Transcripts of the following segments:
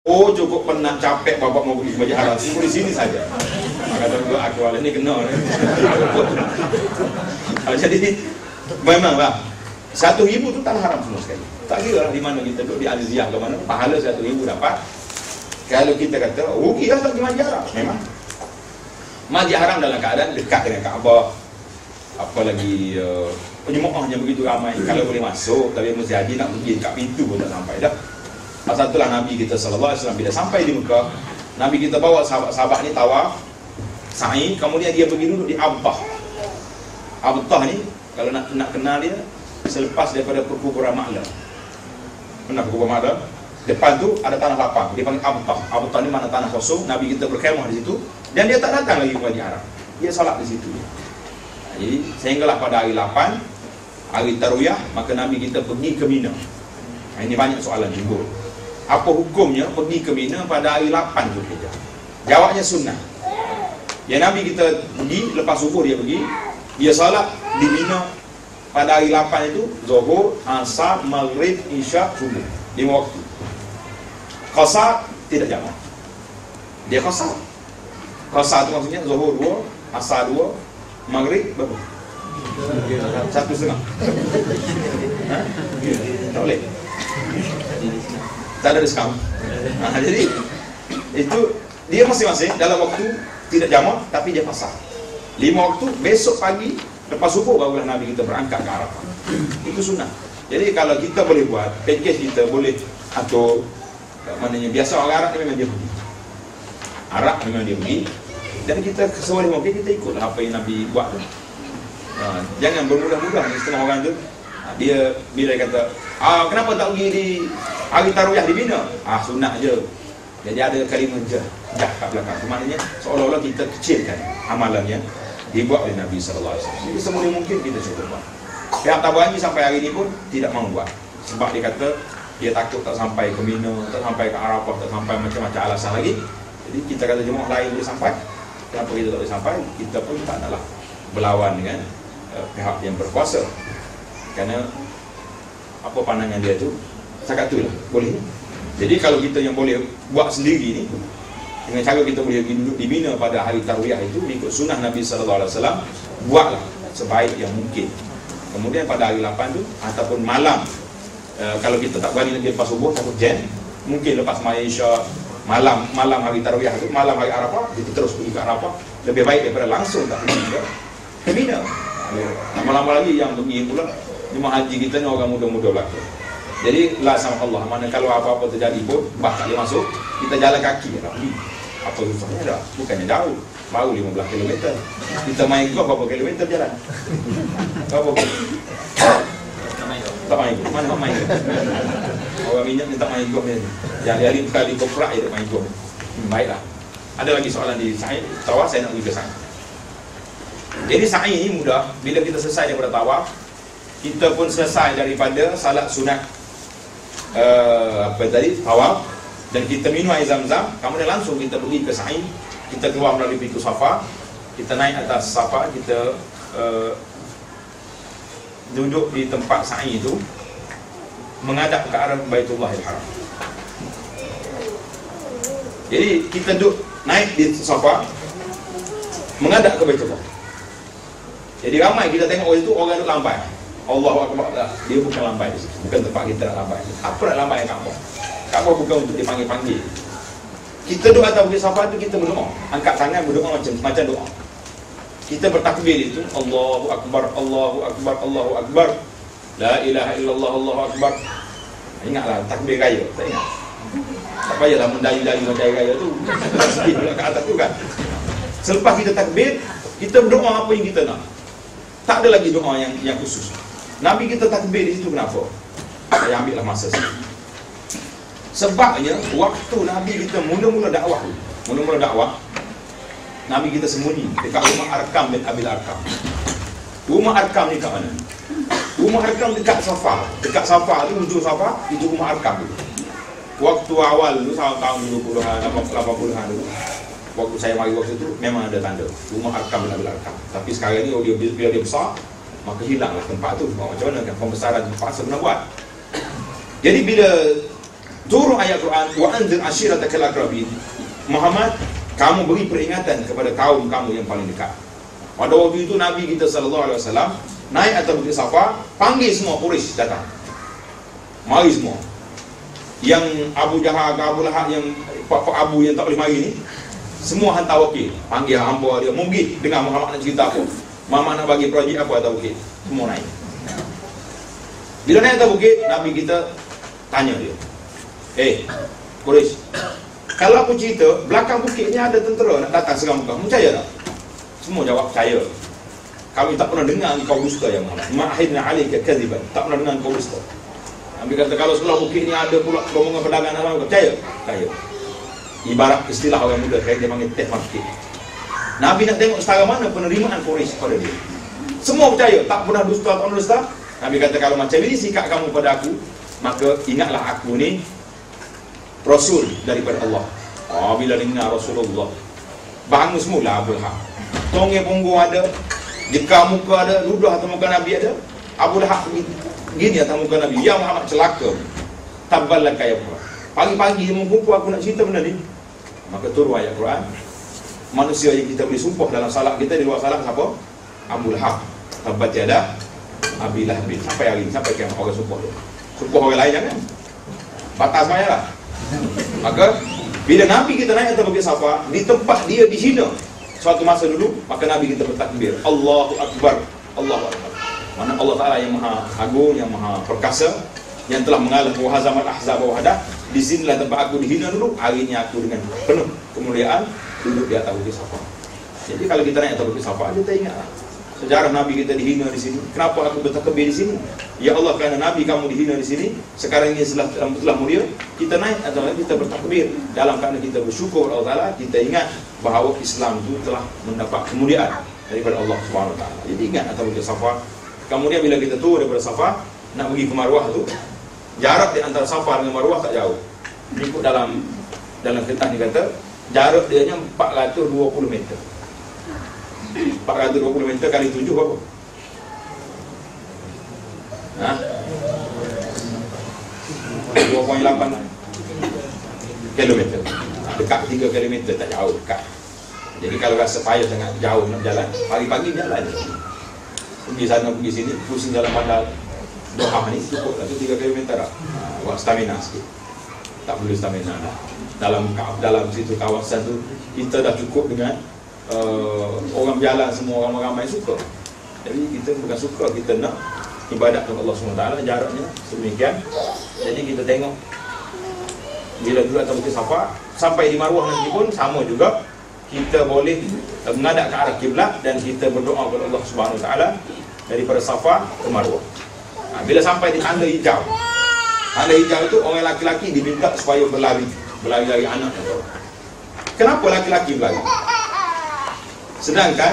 Oh cukup penat capek bapak mau pergi ke Masjid Haram, tunggu di sini saja. Kata gua akal ini kena. Jadi memanglah 1.000 itu tanah haram semua sekali. Tak kira di mana kita duduk, di Aziziyah ke mana, pahala 1.000 dapat. Kalau kita kata rugi dah tak pergi Masjid Haram, memang Masjid Haram dalam keadaan dekat dengan Kaabah, apalagi jemaahnya begitu ramai. Kalau boleh masuk, tapi mesti haji nak pergi dekat pintu pun tak sampai dah. Pasal itulah Nabi kita sallallahu alaihi wasallam bila sampai di Mekah, Nabi kita bawa sahabat-sahabat ni tawaf, sa'i, kemudian dia pergi duduk di Abtah. Abtah ni kalau nak kenal dia, selepas daripada perkuburan Ma'la. Pernah perkuburan Ma'la? Depan tu ada tanah lapang, dia panggil Abtah. Abtah ni mana tanah kosong, Nabi kita berkhemah di situ dan dia tak datang lagi ke Masjid Haram. Dia solat di situ. Jadi sehinggalah pada hari 8, hari Tarwiyah, maka Nabi kita pergi ke Mina. Ini banyak soalan timbul. Apa hukumnya pergi ke Mina pada hari 8 Zulhijjah? Jawabnya sunnah. Ya Nabi kita pergi, lepas subuh dia pergi, dia salat di Mina pada hari 8 itu, Zuhur, Asar, Maghrib, Isyak, Subuh, 5 waktu. Qasar tidak jamak. Dia qasar. Qasar itu maksudnya Zuhur 2, Asar 2, Maghrib berapa? 1,5. Tak boleh. Tak ada diskaun. Jadi itu dia masing-masing dalam waktu tidak jamak, tapi dia qasar. 5 waktu, besok pagi lepas subuh barulah Nabi kita berangkat ke Arafah. Itu sunnah. Jadi kalau kita boleh buat, package kita boleh atur. Maknanya biasa orang Arab ni memang dia pergi. Arab memang dia pergi. Dan kita seboleh mungkin kita ikutlah apa yang Nabi buat tu. Jangan bermudah-mudah setengah orang tu. Dia bila dia kata, kenapa tak pergi di hari Tarwiyah di Mina? Sunat je. Jadi ada kalimah jah kat belakang. Maknanya seolah-olah kita kecilkan amalannya dibuat oleh Nabi sallallahu alaihi wasallam. Jadi seboleh mungkin kita cuba buat. Pihak Tabarani sampai hari ini pun tidak mahu buat. Sebab dia kata dia takut tak sampai ke Mina, tak sampai ke Arafah, tak sampai macam-macam alasan lagi. Jadi kita kata jemaah lain boleh sampai. Kenapa kita tak boleh sampai? Kita pun tak naklah berlawan dengan pihak yang berkuasa. Kerana apa pandangan dia tu, cakap tu lah, boleh. Jadi kalau kita yang boleh buat sendiri ni, dengan cara kita boleh duduk di Mina pada hari Tarwiyah itu, ikut sunnah Nabi SAW, buatlah sebaik yang mungkin. Kemudian pada hari 8 tu, ataupun malam, kalau kita tak berani lagi lepas subuh, takut jam, mungkin lepas Malaysia, malam hari Tarwiyah itu, malam hari Arafah, kita terus pergi ke Arafah, lebih baik daripada langsung tak pergi ke Mina. Lama-lama lagi yang pergi pula, jemaah haji kita ni orang muda-muda belakang. Jadi la sama Allah, mana kalau apa-apa terjadi pun bah tak boleh masuk, kita jalan kaki lah pergi. Apa susahnya dah, bukannya jauh, baru 15 km. Kita main golf berapa kilometer jalan? Berapa? Tak main golf, mana main golf? Orang minyak ni tak main golf ni. Yang hari kali koprak je main golf. Baiklah. Ada lagi soalan di sa'i, tawaf saya nak pergi ke sa'i. Jadi sa'i ni mudah, bila kita selesai daripada tawaf, kita pun selesai daripada salat sunat tawaf, dan kita minum air zam-zam, kemudian langsung kita pergi ke sa'i. Kita keluar melalui pintu Safa, kita naik atas Safa, kita duduk di tempat sa'i itu, menghadap ke arah Baitullahil Haram. Jadi kita duduk naik di Safa, menghadap ke Baitullah. Jadi ramai kita tengok itu orang duduk lambai. Allahu Akbar dah. Dia bukan lambai di situ. Bukan tempat kita nak lambai. Apa nak lambai Kaabah? Kaabah bukan untuk dipanggil-panggil. Kita duduk atas bukit Safa tu, kita berdoa. Angkat tangan berdoa macam doa. Kita bertakbir itu, Allahu Akbar, Allahu Akbar, Allahu Akbar. La ilaha illallah, Allahu Akbar. Ingatlah takbir raya, tak ingat? Tak payahlah mendayu-dayu macam raya tu. Sedih kat atas tu kan. Selepas kita takbir, kita berdoa apa yang kita nak. Tak ada lagi doa yang khusus. Nabi kita takbir di situ kenapa? Saya ambillah masa sikit. Sebabnya waktu Nabi kita mula-mula dakwah, Nabi kita sembunyi dekat rumah Arkam bin Abil Arkam. Rumah Arkam ni kat mana? Rumah Arkam dekat Safa. Dekat Safa tu, ujung Safa, itu rumah Arkam tu. Waktu awal tu, tahun 70-an, 80-an dulu, waktu saya mari waktu tu, memang ada tanda rumah Arkam bin Abil Arkam. Tapi sekarang ni, bila dia besar, maka hilanglah tempat tu. Macam mana kan pembesaran tempat saya pernah buat. Jadi bila turun ayat Quran, wa anzir ashiratakal aqrabin. Muhammad, kamu beri peringatan kepada kaum kamu yang paling dekat. Pada waktu itu Nabi kita sallallahu alaihi wasallam naik atas Bukit Safa, panggil semua Quraisy datang. Mari semua. Yang Abu Jahal, Abu Lahab, yang Pak Abu yang tak boleh mari ni, semua hantar wakil, panggil hamba dia, mungkin dengar Muhammad nak cerita apa, Muhammad nak bagi projek apa atas bukit. Semua naik. Bila naik atas bukit, Nabi kita tanya dia, Quraisy, kalau aku cerita belakang bukit ni ada tentera nak datang serang kamu, percaya tak? Semua jawab percaya. Kami tak pernah dengar engkau dusta ya Muhammad. Ma'ahidna alaika kadhiban. Tak pernah dengar engkau dusta. Nabi kata kalau sebelah bukit ni ada pula rombongan pedagang apa, percaya? Percaya. Ibarat istilah orang muda kayak dia panggil teh market. Nabi nak tengok setara mana penerimaan Quraisy pada dia. Semua percaya, tak pernah dusta, tak pernah dusta. Nabi kata kalau macam ini sikap kamu pada aku, maka ingatlah aku ni Rasul daripada Allah. Bila dengar Rasulullah, bangun semula Abu Lahab. Tongeng punggung ada, jeka muka ada, ludah atas muka Nabi ada. Abu Lahab gini atas muka Nabi, ya Muhammad celaka. Tabbalak kaya apa? Pagi-pagi dia mengumpul aku nak cerita benda ni. Maka turun ayat Quran. Manusia yang kita boleh sumpah dalam salat kita, di luar salat siapa? Abu Lahab. Tabbat yada Abi Lahab. Sampai hari ini, sampai kiamat orang sumpah dia. Sumpah orang lain jangan. Batas maya lah. Maka bila Nabi kita naik atas Bukit Safa, di tempat dia dihina suatu masa dulu, maka Nabi kita bertakbir, Allahu Akbar, Allahu Akbar. Mana Allah Ta'ala yang maha agung, yang maha perkasa, yang telah mengalahkan wahazamal ahzab wa wahdah. Di sinilah tempat aku dihina dulu, hari ini aku dengan penuh kemuliaan duduk di atas Bukit Safa. Jadi kalau kita naik atas Bukit Safa, kita ingatlah sejarah Nabi kita dihina di sini. Kenapa aku bertakbir di sini? Ya Allah, kerana Nabi kamu dihina di sini. Sekarang ini setelah mulia, kita naik atau kita bertakbir dalam kerana kita bersyukur Allah Ta'ala. Kita ingat bahawa Islam itu telah mendapat kemuliaan daripada Allah Subhanahu Wa Ta'ala. Jadi ingat atas Bukit Safa. Kemudian bila kita turun daripada Safa nak pergi ke Marwah tu, jarak di antara Safa dengan Marwah tak jauh. Ikut dalam kitab ni kata jarak dia nya 420 meter. 420 meter kali 7 berapa? 2.8 kilometer. Dekat 3 kilometer, tak jauh, dekat. Jadi kalau rasa payah sangat jauh nak jalan, pagi-pagi jalan je. Pergi sana, pergi sini, pusing dalam bandar Doha ni, cukup lah tu 3 km lah. Buat stamina sikit. Tak perlu stamina dah. Dalam situ kawasan tu, kita dah cukup dengan orang berjalan, semua orang ramai suka. Jadi kita bukan suka, kita nak ibadat kepada Allah SWT, jaraknya sedemikian. Jadi kita tengok bila duduk atas Bukit Safa, sampai di Marwah nanti pun sama juga. Kita boleh menghadap ke arah kiblat dan kita berdoa kepada Allah Subhanahu Wa Taala daripada Safa ke Marwah. Bila sampai di tanda hijau, tanda hijau itu orang laki-laki diminta supaya berlari-lari anak. Kenapa laki-laki berlari? Sedangkan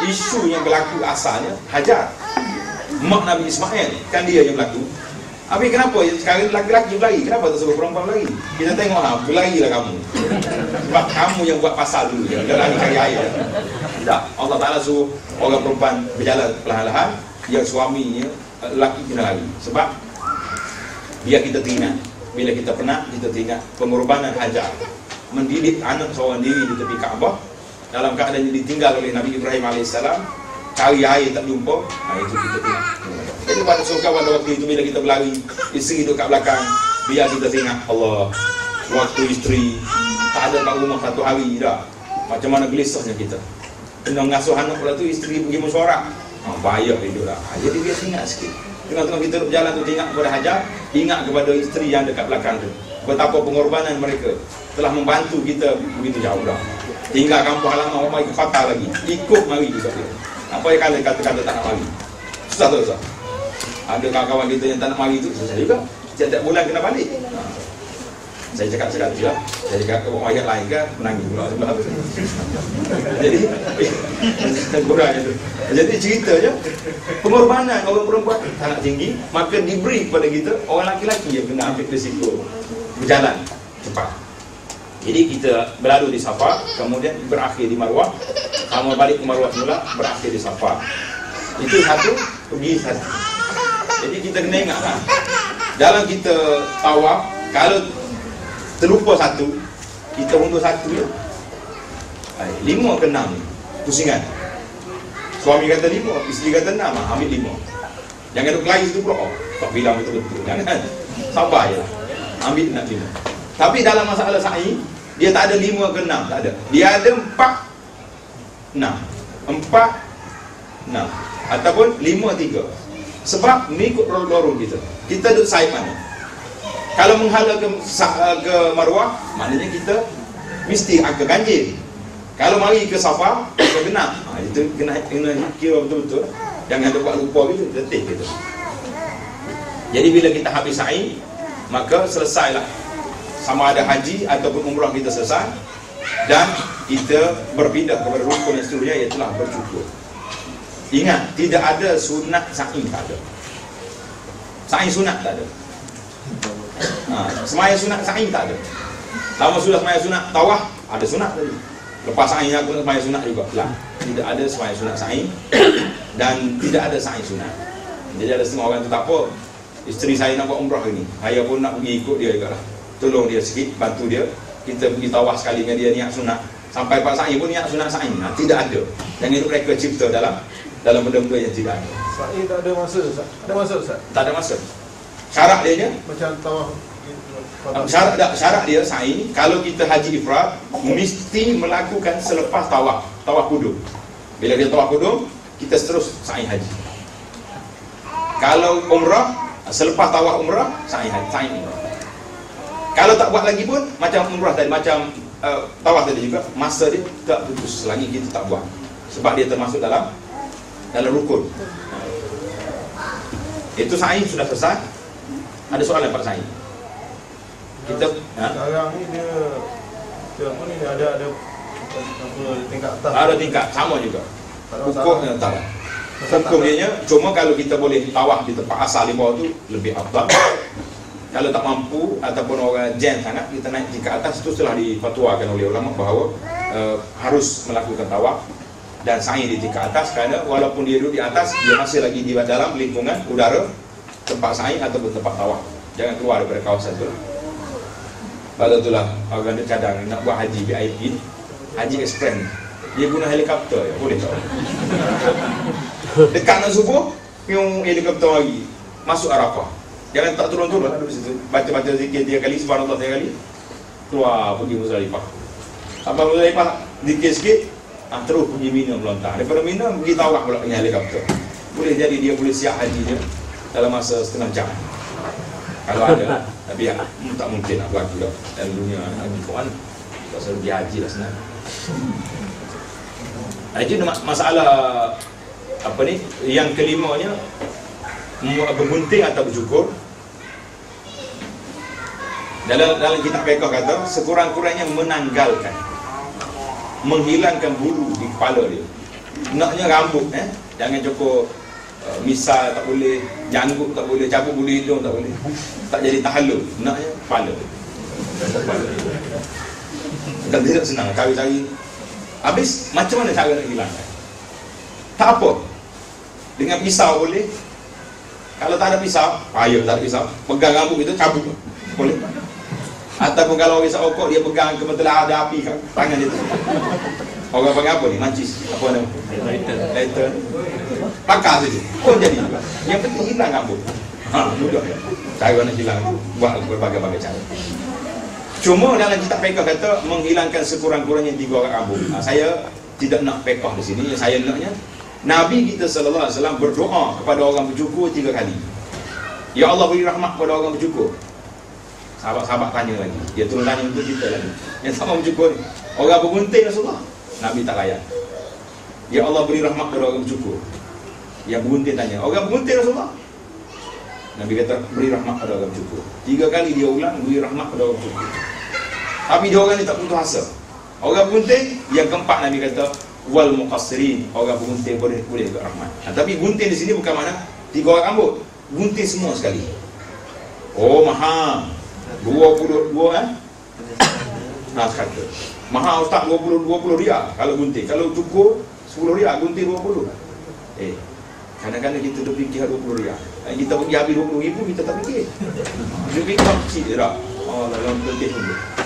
isu yang berlaku asalnya Hajar, mak Nabi Ismail, kan dia yang berlaku. Habis kenapa sekarang laki-laki berlari? Kenapa tak suruh perempuan berlari? Kita tengok berlarilah kamu. Sebab kamu yang buat pasal dulu, dia lari cari air. Tak, Allah Ta'ala suruh orang perempuan berjalan perlahan-lahan, yang suaminya lelaki kena lari. Sebab biar kita teringat, bila kita penat, kita teringat pengorbanan Hajar mendidik anak seorang diri di tepi Kaabah dalam keadaan ditinggal oleh Nabi Ibrahim AS, cari air tak jumpa. Itu kita teringat. Jadi pada waktu itu bila kita berlari, isteri duduk kat belakang, biar kita teringat Allah. Waktu isteri tak ada kat rumah satu hari dah, macam mana gelisahnya kita. Kena mengasuh anak pula tu, isteri pergi mesyuarat, bahaya hidup dah. Jadi biar ingat sikit. Tengah-tengah kita berjalan tu, ingat kepada Hajar, ingat kepada isteri yang dekat belakang tu, betapa pengorbanan mereka telah membantu kita begitu jauh dah. Tinggal kampung halaman, orang mari ke Fatah lagi, ikut mari juga dia. Apa yang kalian kata-kata tak nak mari? Susah tak susah? Ada kawan-kawan kita yang tak nak mari tu, susah juga. Setiap bulan kena balik. Saya cakap juga. Saya cakap ke ayat lain kan, menangis pula sebelah tu. Jadi kurangnya tu. Jadi ceritanya pengorbanan orang perempuan sangat tinggi, maka diberi kepada kita orang laki-laki yang kena ambil risiko berjalan cepat. Jadi kita berlalu di Safa, kemudian berakhir di Marwah. Kamu balik ke Marwah semula, berakhir di Safa. Itu satu, pergi satu. Jadi kita kena ingatlah, dalam kita tawaf, kalau terlupa satu, kita undur satu je. 5 ke 6 ni pusingan. Suami kata 5, isteri kata 6, ambil 5. Jangan duk kelahi situ pula. Tak bilang betul-betul. Jangan. Sabar je lah. Ambil nak 5. Tapi dalam masalah sa'i, dia tak ada 5 ke 6, tak ada. Dia ada 4 6. 4 6 ataupun 5 3. Sebab mengikut lorong kita. Kita duduk side mana? Kalau menghala ke Marwah, maknanya kita mesti angka ganjil. Kalau mari ke Safa, kita genap. Itu kena kira betul-betul. Jangan ada buat lupa gitu, letih gitu. Jadi bila kita habis sa'i, maka selesailah. Sama ada haji ataupun umrah kita selesai, dan kita berpindah kepada rukun yang seterusnya, iaitu bercukur. Ingat, tidak ada sunat sa'i, tak ada. Sa'i sunat tak ada. Semaya sunat sa'i tak ada. Lama sudah semaya sunat tawaf, ada sunat tadi. Lepas sa'i aku nak semaya sunat juga lah. Tidak ada semaya sunat sa'i, dan tidak ada sa'i sunat. Jadi ada setengah orang tu tak apa, isteri saya nak buat umrah ini, saya pun nak pergi ikut dia juga lah. Tolong dia sikit, bantu dia. Kita pergi tawaf sekali dengan dia niat sunat. Sampai Pak Sa'i pun niat sunat sa'i. Tidak ada. Jangan itu mereka cipta dalam benda-benda yang tidak ada. Sa'i tak ada masa, Ustaz. Ada masa, Ustaz? Tak ada masa. Syarat dia nya, macam tawaf. Syarat dia sa'i, kalau kita haji ifrad, mesti melakukan selepas tawaf kudum. Bila dia tawaf kudum, kita terus sa'i haji. Kalau umrah, selepas tawaf umrah, sa'i umrah. Kalau tak buat lagi pun, macam umrah tadi, macam tawaf tadi juga, masa dia tak putus selagi kita tak buat. Sebab dia termasuk dalam rukun. Itu sa'i sudah selesai. Ada soalan Pak Sa'i? Kita sekarang ni dia apa ni, ada apa tingkat atas. Ada tingkat, sama juga. Hukumnya tak. Hukum dia cuma kalau kita boleh tawaf di tempat asal di bawah tu lebih afdal. Kalau tak mampu ataupun orang jam sangat, kita naik tingkat atas. Itu telah difatwakan oleh ulama bahawa harus melakukan tawaf dan sa'i di tingkat atas, kerana walaupun dia duduk di atas, dia masih lagi di dalam lingkungan udara tempat sa'i ataupun tempat tawaf. Jangan keluar daripada kawasan tu. Lalu itulah orang dia cadang nak buat haji VIP, haji express, dia guna helikopter ya, boleh tak? Dekat nak subuh, piung helikopter lagi masuk Arafah. Jangan tak turun-turun, ada di situ. Baca-baca zikir 3 kali, subhanallah 3 kali, keluar pergi Muzdalifah. Sampai Muzdalifah zikir sikit, terus pergi Mina melontar. Daripada Mina pergi tawaf pula dengan helikopter. Boleh jadi dia boleh siap haji dia dalam masa setengah jam. Kalau ada, tapi tak mungkin nak buat juga dalam dunia haji kawan. Tak usah pergi haji lah senang. Itu masalah apa ni? Yang kelimanya, bergunting atau bercukur. Dalam kitab fiqh kata sekurang-kurangnya menanggalkan, menghilangkan bulu di kepala dia. Naknya rambut, jangan cukur. Misal tak boleh, janggut tak boleh, cabut bulu hidung tak boleh, tak jadi tahallul. Naknya kepala. Dan tidak senang cari-cari. Habis macam mana cara nak hilangkan? Tak apa, dengan pisau boleh. Kalau tak ada pisau, payah tak ada pisau, pegang rambut itu cabut boleh. Ataupun kalau orang isap okok, dia pegang kebetulan ada api kat tangan dia tu. Orang panggil apa ni? Mancis. Apa nama? Lighter. Pakar saja. Pun jadi juga. Yang penting hilang rambut. Mudah. Cara nak hilang tu buat berbagai-bagai cara. Cuma dalam kitab fiqh kata menghilangkan sekurang-kurangnya 3 orang rambut. Saya tidak nak fiqh di sini. Saya naknya Nabi kita sallallahu alaihi wasallam berdoa kepada orang bercukur 3 kali. Ya Allah, beri rahmat kepada orang bercukur. Sahabat-sahabat tanya lagi. Dia turun tanya untuk kita lagi. Yang sama bercukur ni, orang bergunting Rasulullah, Nabi tak layan. Ya Allah, beri rahmat kepada orang bercukur. Yang bergunting tanya, orang bergunting Rasulullah, Nabi kata beri rahmat kepada orang bercukur. 3 kali dia ulang, beri rahmat kepada orang bercukur. Tapi dia orang ni tak putus asa. Orang bergunting, yang keempat Nabi kata wal muqassirin, orang bergunting boleh ke rahmat. Tapi gunting di sini bukan makna 3 orang rambut, gunting semua sekali. Oh mahal, 22 kata mahal ustaz, 20 riyal kalau gunting. Kalau cukur 10 riyal, gunting 20. Kadang-kadang kita terfikir 20 riyal. Kita pergi habis 20,000, kita tak fikir. Kita fikir kecil je tak. Oh, dalam letih pun boleh.